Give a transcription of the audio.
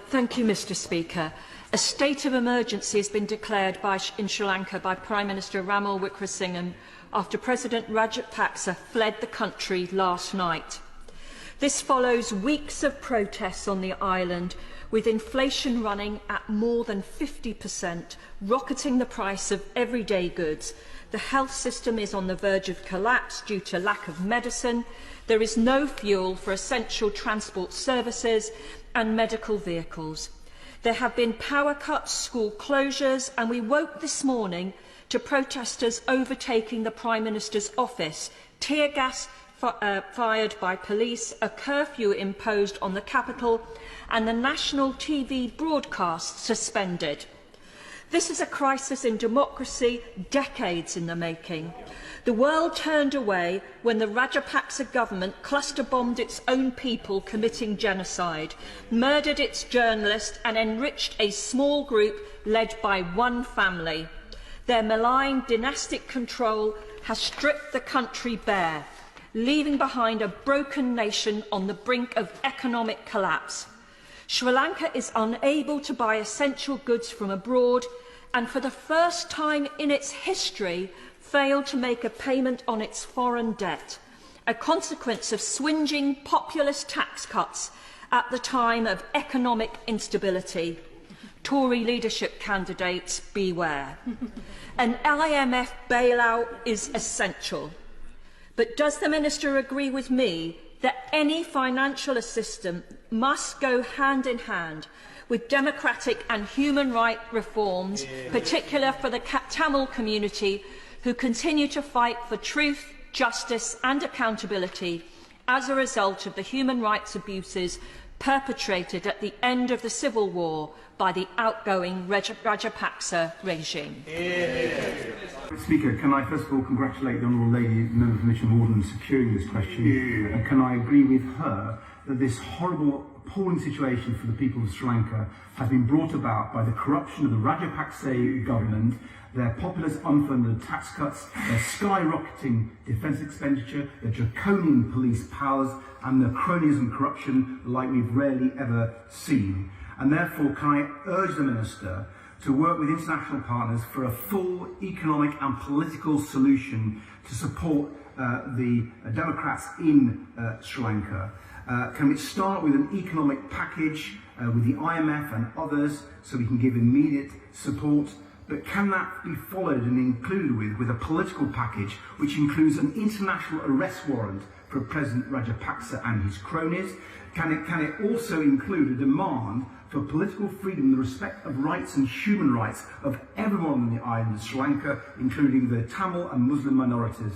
Thank you, Mr. Speaker. A state of emergency has been declared in Sri Lanka by Prime Minister Ranil Wickremesinghe after President Rajapaksa fled the country last night. This follows weeks of protests on the island, with inflation running at more than 50%, rocketing the price of everyday goods. The health system is on the verge of collapse due to lack of medicine. There is no fuel for essential transport services and medical vehicles. There have been power cuts, school closures, and we woke this morning to protesters overtaking the Prime Minister's office, tear gas fired by police, a curfew imposed on the capital, and the national TV broadcast suspended. This is a crisis in democracy, decades in the making. The world turned away when the Rajapaksa government cluster-bombed its own people committing genocide, murdered its journalist and enriched a small group led by one family. Their malign dynastic control has stripped the country bare, leaving behind a broken nation on the brink of economic collapse. Sri Lanka is unable to buy essential goods from abroad and for the first time in its history failed to make a payment on its foreign debt, a consequence of swinging populist tax cuts at the time of economic instability. Tory leadership candidates, beware. An IMF bailout is essential. But does the Minister agree with me that any financial assistance must go hand in hand with democratic and human rights reforms, particularly for the Tamil community, who continue to fight for truth, justice and accountability as a result of the human rights abuses perpetrated at the end of the civil war by the outgoing Rajapaksa regime? Speaker, can I first of all congratulate the Honourable Lady, Member of Commission Warden, on securing this question, and can I agree with her that this horrible, appalling situation for the people of Sri Lanka has been brought about by the corruption of the Rajapaksa government, their populist unfunded tax cuts, their skyrocketing defence expenditure, their draconian police powers, and the cronyism and corruption like we've rarely ever seen. And therefore, can I urge the Minister to work with international partners for a full economic and political solution to support the Democrats in Sri Lanka? Can we start with an economic package with the IMF and others so we can give immediate support? But can that be followed and included with a political package which includes an international arrest warrant for President Rajapaksa and his cronies? Can it also include a demand for political freedom, the respect of rights and human rights of everyone on the island of Sri Lanka, including the Tamil and Muslim minorities?